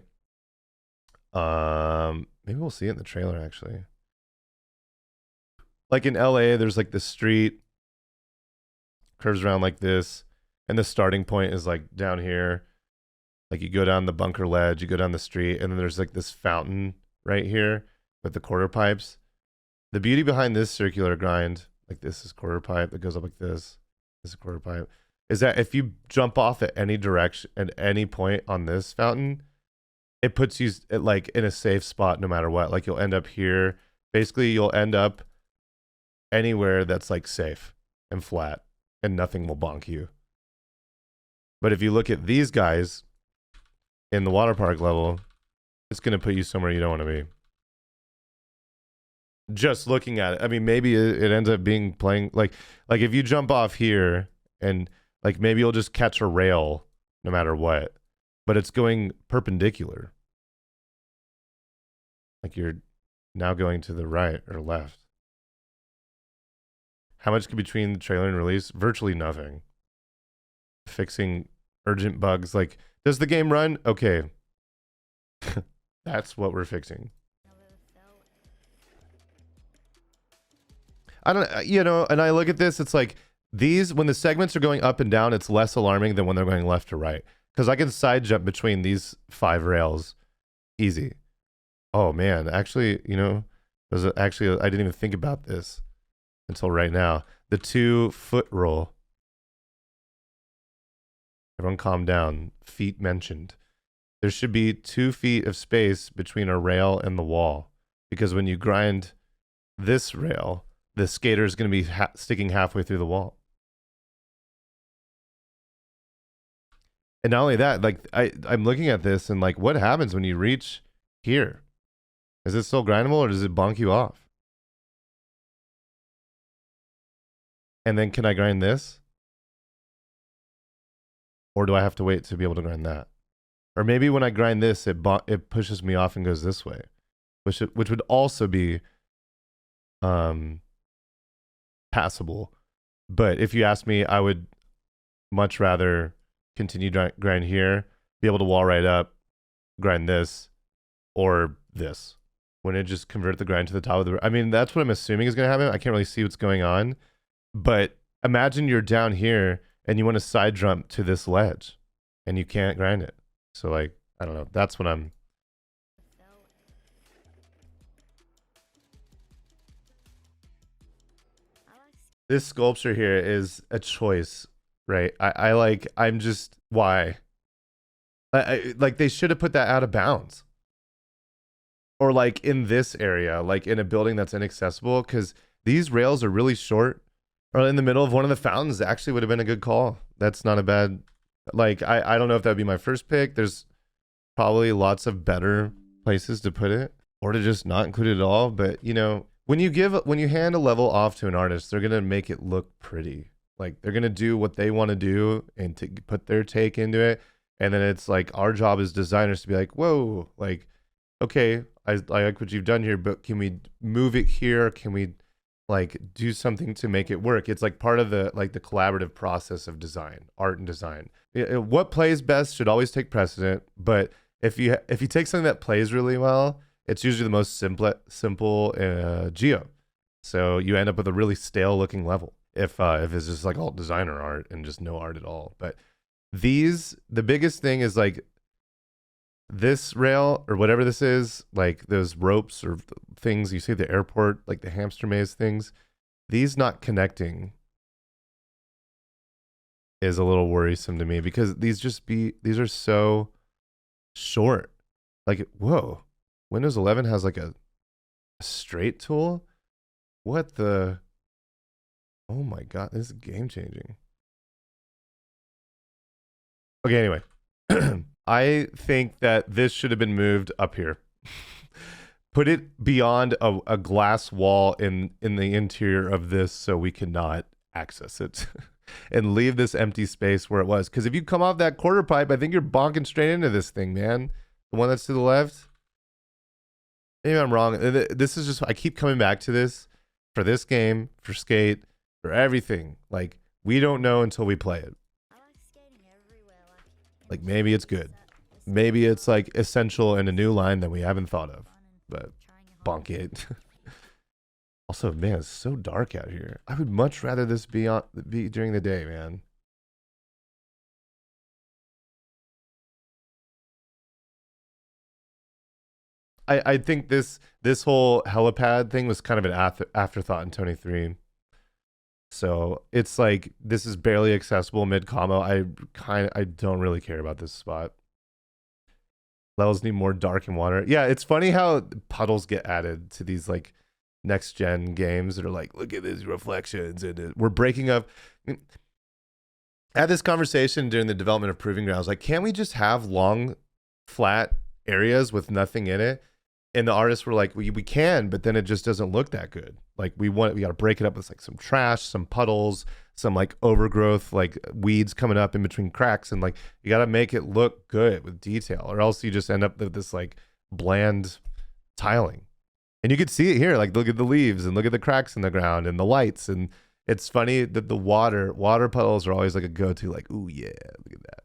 maybe we'll see it in the trailer actually. Like in LA, there's like the street curves around like this, and the starting point is like down here. Like you go down the bunker ledge, you go down the street, and then there's like this fountain right here with the quarter pipes. The beauty behind this circular grind, like this is quarter pipe that goes up like this is a quarter pipe, is that if you jump off at any direction at any point on this fountain, it puts you like in a safe spot no matter what. Like you'll end up here. Basically, you'll end up anywhere that's like safe and flat and nothing will bonk you. But if you look at these guys in the water park level, it's going to put you somewhere you don't want to be. Just looking at it. I mean, maybe it ends up being playing like if you jump off here and like maybe you'll just catch a rail no matter what, but it's going perpendicular. Like you're now going to the right or left. How much between the trailer and release? Virtually nothing. Fixing urgent bugs. Like, does the game run? Okay. That's what we're fixing. I don't, you know, and I look at this, it's like these, when the segments are going up and down, it's less alarming than when they're going left to right. Because I can side jump between these 5 rails easy. Oh man, actually, you know, I didn't even think about this until right now. The 2-foot rule. Everyone calm down. Feet mentioned. There should be 2 feet of space between a rail and the wall. Because when you grind this rail, the skater is going to be sticking halfway through the wall. And not only that, like I'm looking at this and like, what happens when you reach here? Is it still grindable or does it bonk you off? And then can I grind this? Or do I have to wait to be able to grind that? Or maybe when I grind this, it pushes me off and goes this way, which would also be passable. But if you ask me, I would much rather continue grind here, be able to wall right up, grind this, or this. When it just convert the grind to the top of the... I mean, that's what I'm assuming is going to happen. I can't really see what's going on. But imagine you're down here and you want to side jump to this ledge and you can't grind it. So like, I don't know. That's what I'm... This sculpture here is a choice, right? I'm just, why? Like they should have put that out of bounds. Or like in this area, like in a building that's inaccessible, because these rails are really short. Or in the middle of one of the fountains actually would have been a good call. That's not a bad, like, I don't know if that would be my first pick. There's probably lots of better places to put it or to just not include it at all. But you know, when you hand a level off to an artist, they're going to make it look pretty. Like they're going to do what they want to do and to put their take into it. And then it's like our job as designers to be like, whoa, like, okay, I like what you've done here, but can we move it here? Can we like do something to make it work. It's like part of the like the collaborative process of design, art and design. What plays best should always take precedent, but if you take something that plays really well, it's usually the most simple geo. So you end up with a really stale looking level if it's just like all designer art and just no art at all. But the biggest thing is like this rail or whatever this is, like those ropes or things you see at the airport, like the hamster maze things, these not connecting is a little worrisome to me because these are so short. Like, whoa, Windows 11 has like a straight tool. What the? Oh my God, this is game changing. Okay, anyway. I think that this should have been moved up here. Put it beyond a glass wall in the interior of this so we cannot access it. And leave this empty space where it was. Because if you come off that quarter pipe, I think you're bonking straight into this thing, man. The one that's to the left. Maybe I'm wrong. This is just, I keep coming back to this for this game, for skate, for everything. Like, we don't know until we play it. I like skating everywhere. Like maybe it's good. Maybe it's like essential in a new line that we haven't thought of. But bonk it. Also, man, it's so dark out here. I would much rather this be during the day, man. I think this whole helipad thing was kind of an afterthought in Tony 3. So it's like this is barely accessible mid combo. I don't really care about this spot. Levels need more dark and water. Yeah, it's funny how puddles get added to these like next gen games that are like, look at these reflections, and we're breaking up. I had this conversation during the development of Proving Grounds. Like, can't we just have long, flat areas with nothing in it? And the artists were like, we can, but then it just doesn't look that good. Like we got to break it up with like some trash, some puddles, some like overgrowth, like weeds coming up in between cracks. And like, you got to make it look good with detail, or else you just end up with this like bland tiling. And you could see it here. Like, look at the leaves and look at the cracks in the ground and the lights. And it's funny that the water puddles are always like a go-to, like, ooh, yeah, look at that.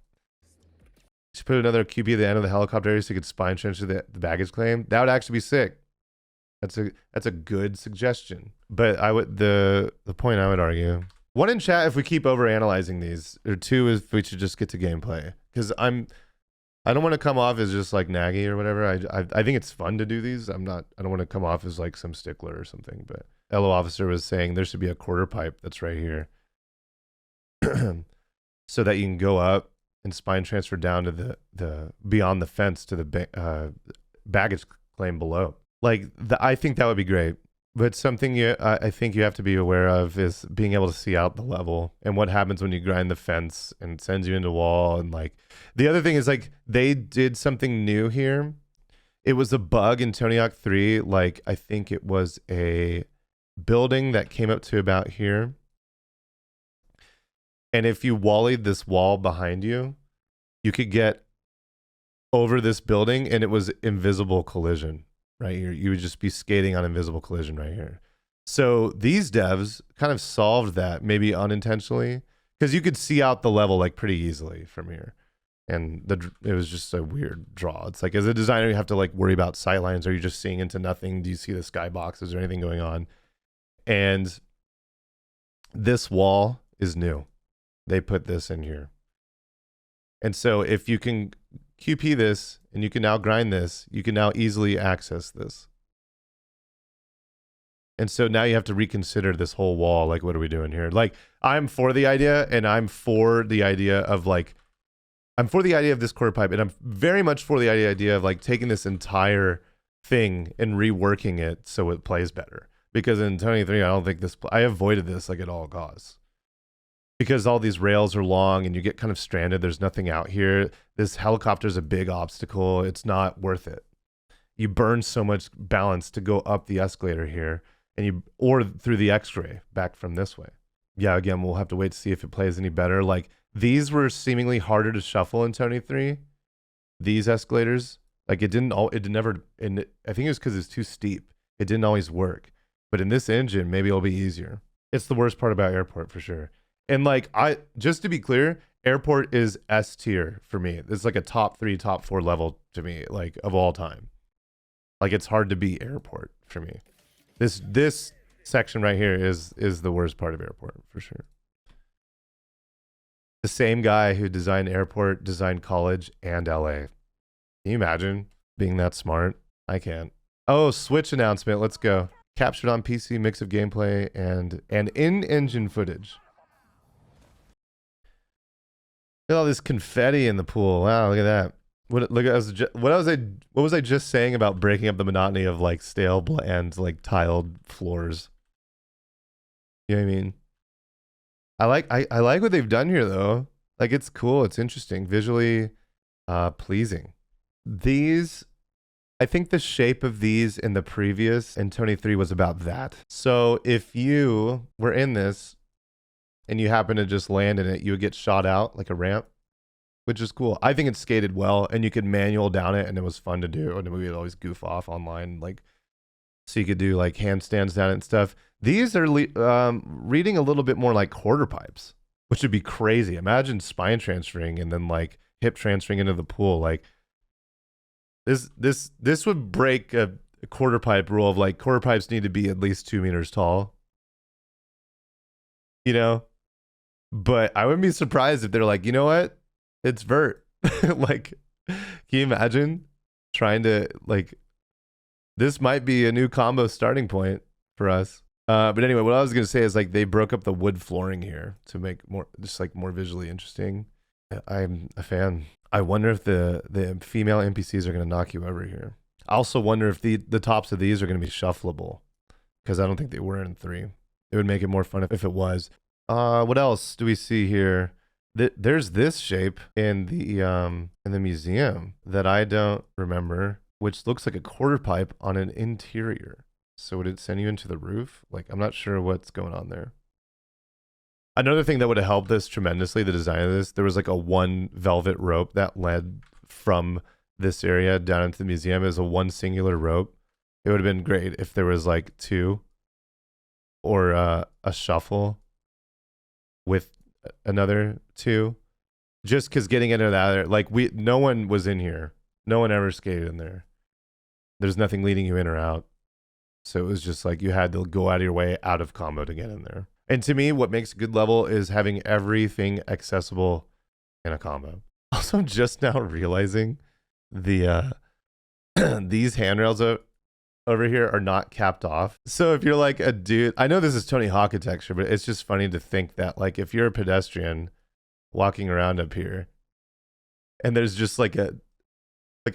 Should put another QB at the end of the helicopter area so you could spine trench to the baggage claim. That would actually be sick. That's a good suggestion. But the point I would argue, 1 in chat if we keep over analyzing these, or 2 if we should just get to gameplay. Because I don't want to come off as just like naggy or whatever. I think it's fun to do these. I don't want to come off as like some stickler or something. But Elo Officer was saying there should be a quarter pipe that's right here, so that you can go up and spine transfer down to the beyond the fence to the baggage claim below. Like I think that would be great. But something I think you have to be aware of is being able to see out the level and what happens when you grind the fence and it sends you into wall. And like the other thing is like they did something new here. It was a bug in Tony Hawk 3. Like I think it was a building that came up to about here. And if you wallied this wall behind you, you could get over this building and it was invisible collision. Right here, you would just be skating on invisible collision right here. So these devs kind of solved that, maybe unintentionally, because you could see out the level like pretty easily from here. And it was just a weird draw. It's like as a designer, you have to like worry about sight lines. Are you just seeing into nothing? Do you see the skyboxes or anything going on? And this wall is new. They put this in here. And so if you can QP this and you can now grind this, you can now easily access this. And so now you have to reconsider this whole wall. Like, what are we doing here? Like, I'm for the idea, and I'm for the idea of like, I'm for the idea of this quarter pipe, and I'm very much for the idea of like taking this entire thing and reworking it so it plays better. Because in 23, I don't think I avoided this like at all costs. Because all these rails are long and you get kind of stranded. There's nothing out here. This helicopter is a big obstacle. It's not worth it. You burn so much balance to go up the escalator here or through the X-ray back from this way. Yeah, again, we'll have to wait to see if it plays any better. Like these were seemingly harder to shuffle in Tony 3. These escalators, like I think it was because it's too steep. It didn't always work. But in this engine, maybe it'll be easier. It's the worst part about airport for sure. And like just to be clear, airport is S tier for me. It's like a top 3, top 4 level to me, like of all time. Like it's hard to beat airport for me. This section right here is the worst part of airport for sure. The same guy who designed airport designed college and LA. Can you imagine being that smart? I can't. Oh, Switch announcement. Let's go. Captured on PC, mix of gameplay and in-engine footage. Look at all this confetti in the pool. Wow, look at that. What was I just saying about breaking up the monotony of like stale, bland, like tiled floors? You know what I mean? I like what they've done here though. Like it's cool, it's interesting, visually pleasing. These, I think the shape of these in the previous in 23 was about that. So if you were in this and you happen to just land in it, you would get shot out like a ramp, which is cool. I think it's skated well, and you could manual down it, and it was fun to do. And we would always goof off online, like so you could do like handstands down it and stuff. These are reading a little bit more like quarter pipes, which would be crazy. Imagine spine transferring and then like hip transferring into the pool. Like this would break a quarter pipe rule of like quarter pipes need to be at least 2 meters tall. You know? But I wouldn't be surprised if they're like, you know what? It's vert. Like, can you imagine trying to like, this might be a new combo starting point for us. But anyway, what I was going to say is like they broke up the wood flooring here to make more, just like more visually interesting. I'm a fan. I wonder if the female NPCs are going to knock you over here. I also wonder if the tops of these are going to be shuffleable, because I don't think they were in 3. It would make it more fun if it was. What else do we see here? There's this shape in the museum that I don't remember, which looks like a quarter pipe on an interior. So would it send you into the roof? Like, I'm not sure what's going on there. Another thing that would have helped this tremendously, the design of this, there was like a one velvet rope that led from this area down into the museum. It was a one singular rope. It would have been great if there was like 2 or a shuffle with another 2. Just because getting into that, like no one was in here. No one ever skated in there. There's nothing leading you in or out. So it was just like you had to go out of your way out of combo to get in there. And to me, what makes a good level is having everything accessible in a combo. Also, I'm just now realizing the these handrails over here are not capped off. So if you're like a dude, I know this is Tony Hawk architecture, but it's just funny to think that like if you're a pedestrian walking around up here and there's just like a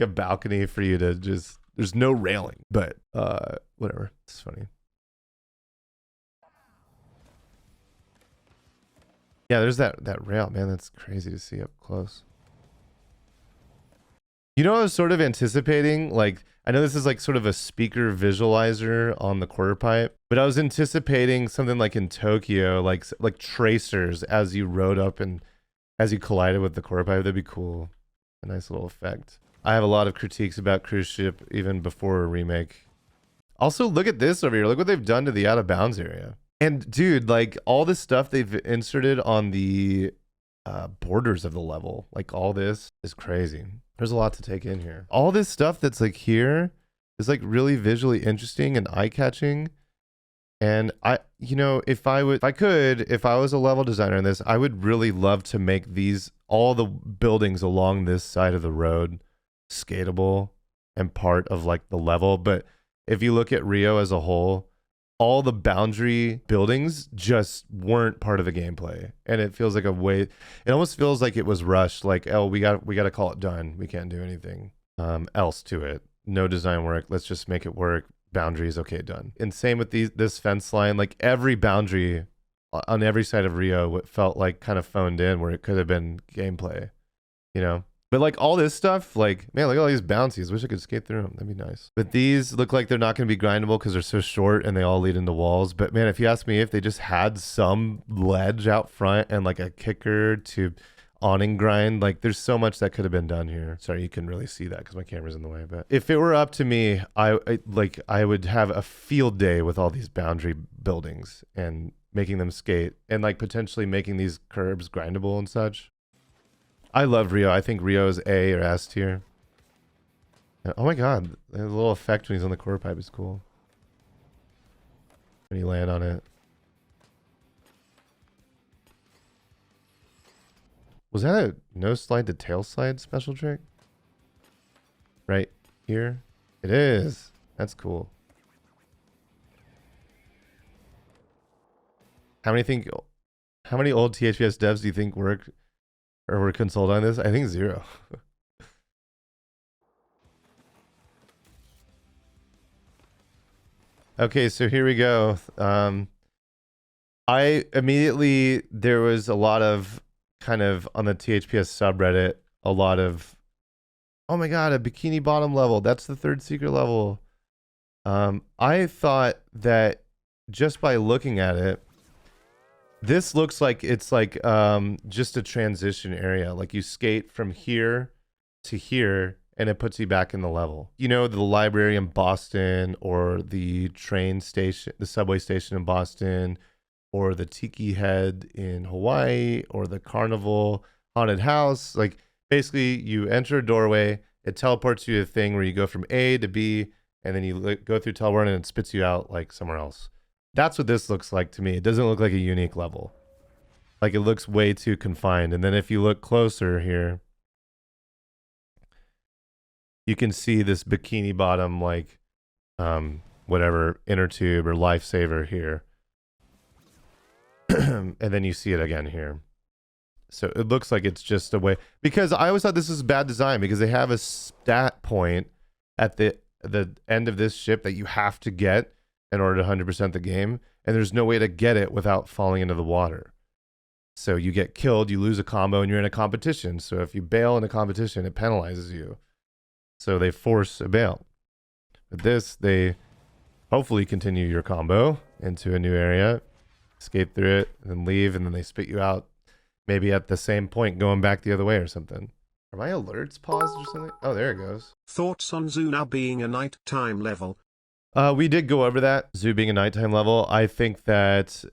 balcony for you to just, there's no railing, but whatever. It's funny. Yeah, there's that rail, man. That's crazy to see up close. You know, I was sort of anticipating, like, I know this is like sort of a speaker visualizer on the quarter pipe, but I was anticipating something like in Tokyo, like tracers as you rode up and as you collided with the quarter pipe. That'd be cool. A nice little effect. I have a lot of critiques about cruise ship even before a remake. Also, look at this over here. Look what they've done to the out of bounds area. And dude, like all this stuff they've inserted on the borders of the level, like all this is crazy. There's a lot to take in here. All this stuff that's like here is like really visually interesting and eye-catching. And you know, if I was a level designer in this, I would really love to make all the buildings along this side of the road skatable and part of like the level. But if you look at Rio as a whole, all the boundary buildings just weren't part of the gameplay, and it feels like it almost feels like it was rushed. Like, oh, we got to call it done. We can't do anything else to it. No design work. Let's just make it work. Boundaries, okay, done. And same with this fence line. Like every boundary on every side of Rio, it felt like kind of phoned in where it could have been gameplay, you know. But like all this stuff, like, man, look at all these bouncies. Wish I could skate through them. That'd be nice. But these look like they're not going to be grindable because they're so short and they all lead into walls. But man, if you ask me, if they just had some ledge out front and like a kicker to awning grind. Like there's so much that could have been done here. Sorry, you can really see that because my camera's in the way. But if it were up to me, I would have a field day with all these boundary buildings and making them skate and like potentially making these curbs grindable and such. I love Rio. I think Rio is A or S tier. Oh my god, the little effect when he's on the quarter pipe is cool. When you land on it. Was that a no slide to tail slide special trick? Right here? It is. That's cool. How many old THPS devs do you think worked or were consulted on this? I think 0. Okay, so here we go. I immediately, there was a lot of kind of on the THPS subreddit, a lot of, oh my god, a bikini bottom level. That's the 3rd secret level. I thought that just by looking at it, this looks like it's like just a transition area. Like you skate from here to here and it puts you back in the level. You know, the library in Boston or the train station, the subway station in Boston, or the Tiki Head in Hawaii, or the Carnival Haunted House. Like basically you enter a doorway, it teleports you to a thing where you go from A to B, and then you go through teleport and it spits you out like somewhere else. That's what this looks like to me. It doesn't look like a unique level. Like it looks way too confined. And then if you look closer here, you can see this bikini bottom, like whatever, inner tube or lifesaver here. And then you see it again here. So it looks like it's just a way, because I always thought this was bad design because they have a stat point at the end of this ship that you have to get in order to 100% the game, and there's no way to get it without falling into the water. So you get killed, you lose a combo, and you're in a competition. So if you bail in a competition, it penalizes you. So they force a bail. But this, they hopefully continue your combo into a new area, escape through it, and then leave, and then they spit you out, maybe at the same point going back the other way or something. Are my alerts paused or something? Oh, there it goes. Thoughts on Zoo now being a nighttime level? We did go over that, Zoo being a nighttime level. I think that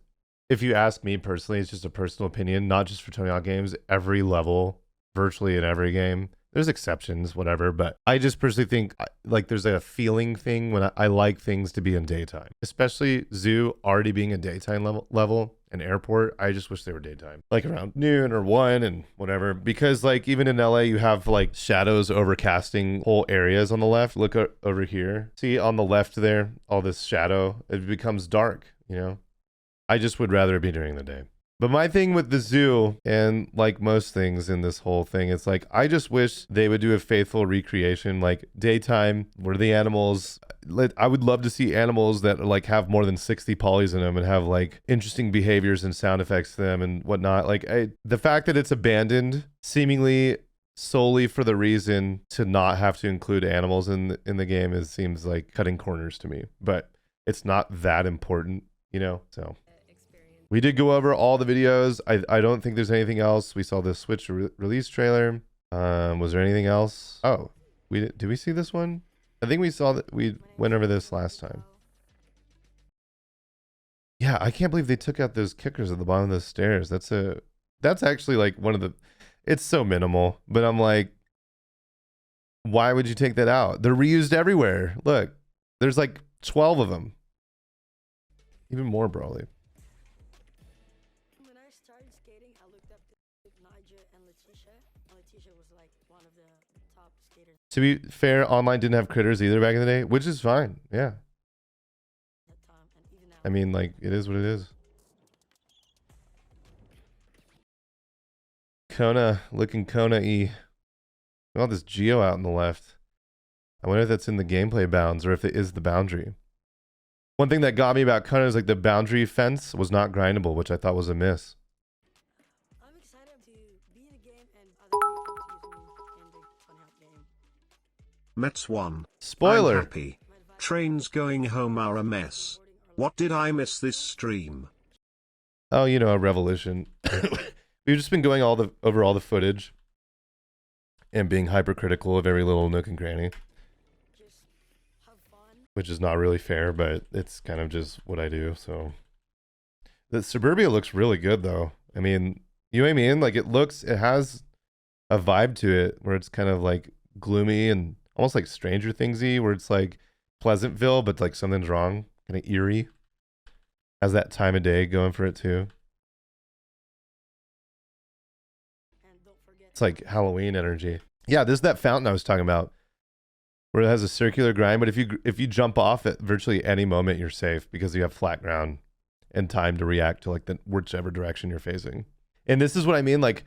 if you ask me personally, it's just a personal opinion, not just for Tony Hawk games, every level, virtually in every game. There's exceptions, whatever, but I just personally think like there's a feeling thing when I like things to be in daytime, especially Zoo already being a daytime level and airport. I just wish they were daytime, like around noon or 1 and whatever, because like even in LA, you have like shadows overcasting whole areas on the left. Look over here. See on the left there, all this shadow, it becomes dark, you know? I just would rather it be during the day. But my thing with the Zoo, and like most things in this whole thing, it's like, I just wish they would do a faithful recreation, like daytime, where the animals, I would love to see animals that like have more than 60 polys in them and have like interesting behaviors and sound effects to them and whatnot. Like the fact that it's abandoned seemingly solely for the reason to not have to include animals in the game seems like cutting corners to me, but it's not that important, you know, so. We did go over all the videos. I don't think there's anything else. We saw the Switch release trailer. Was there anything else? Oh, did we see this one? I think we saw that we went over this last time. Yeah, I can't believe they took out those kickers at the bottom of the stairs. That's actually like one of the, it's so minimal, but I'm like, why would you take that out? They're reused everywhere. Look, there's like 12 of them. Even more probably. To be fair, online didn't have critters either back in the day, which is fine. Yeah. I mean, like, it is what it is. Kona, looking Kona-y. All this Geo out on the left. I wonder if that's in the gameplay bounds or if it is the boundary. One thing that got me about Kona is like the boundary fence was not grindable, which I thought was a miss. I'm excited to be in the game and other people to use me in the Tony Hawk game. Mets 1. Spoiler. I'm happy. Trains going home are a mess. What did I miss this stream? Oh, you know, a revolution. We've just been going over all the footage and being hypercritical of every little nook and cranny, Just have fun. which is not really fair, but it's kind of just what I do. So the Suburbia looks really good though. I mean, you know what I mean? Like it has a vibe to it where it's kind of like gloomy and almost like Stranger Thingsy, where it's like Pleasantville, but like something's wrong, kind of eerie. Has that time of day going for it too. And don't forget. It's like Halloween energy. Yeah, this is that fountain I was talking about, where it has a circular grind. But if you jump off at virtually any moment, you're safe because you have flat ground and time to react to like the whichever direction you're facing. And this is what I mean. Like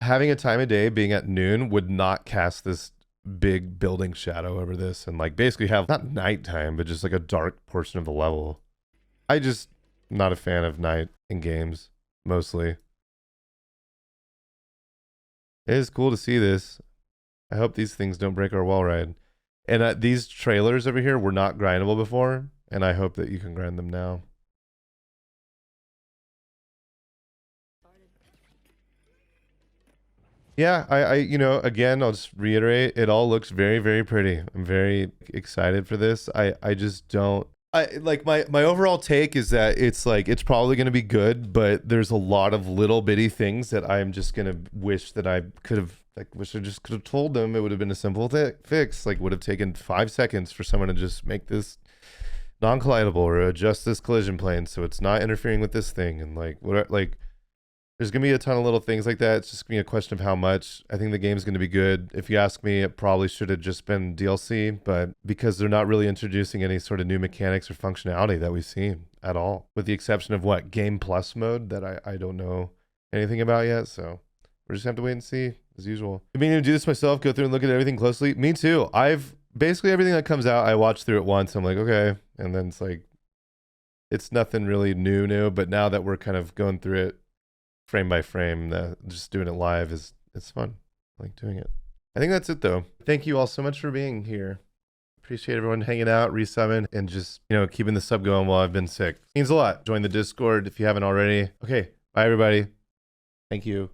having a time of day being at noon would not cast this big building shadow over this, and like basically have not nighttime, but just like a dark portion of the level. I just not a fan of night in games mostly. It is cool to see this. I hope these things don't break our wall ride. And these trailers over here were not grindable before, and I hope that you can grind them now. Yeah, I you know, again, I'll just reiterate, it all looks very, very pretty. I'm very excited for this. I just don't, like my overall take is that it's like, it's probably going to be good, but there's a lot of little bitty things that I'm just going to wish that I could have, like, wish I just could have told them. It would have been a simple fix. Like, would have taken 5 seconds for someone to just make this non-collidable or adjust this collision plane so it's not interfering with this thing. And like, what, like, there's going to be a ton of little things like that. It's just going to be a question of how much. I think the game's going to be good. If you ask me, it probably should have just been DLC, but because they're not really introducing any sort of new mechanics or functionality that we've seen at all, with the exception of what, Game Plus mode that I don't know anything about yet. So we're just have to wait and see as usual. I mean, to do this myself, go through and look at everything closely. Me too. I've basically everything that comes out, I watch through it once. I'm like, okay. And then it's like, it's nothing really new, but now that we're kind of going through it frame by frame, just doing it live it's fun. I like doing it. I think that's it though. Thank you all so much for being here. Appreciate everyone hanging out, resubbing, and just, you know, keeping the sub going while I've been sick. Means a lot. Join the Discord if you haven't already. Okay, bye everybody. Thank you.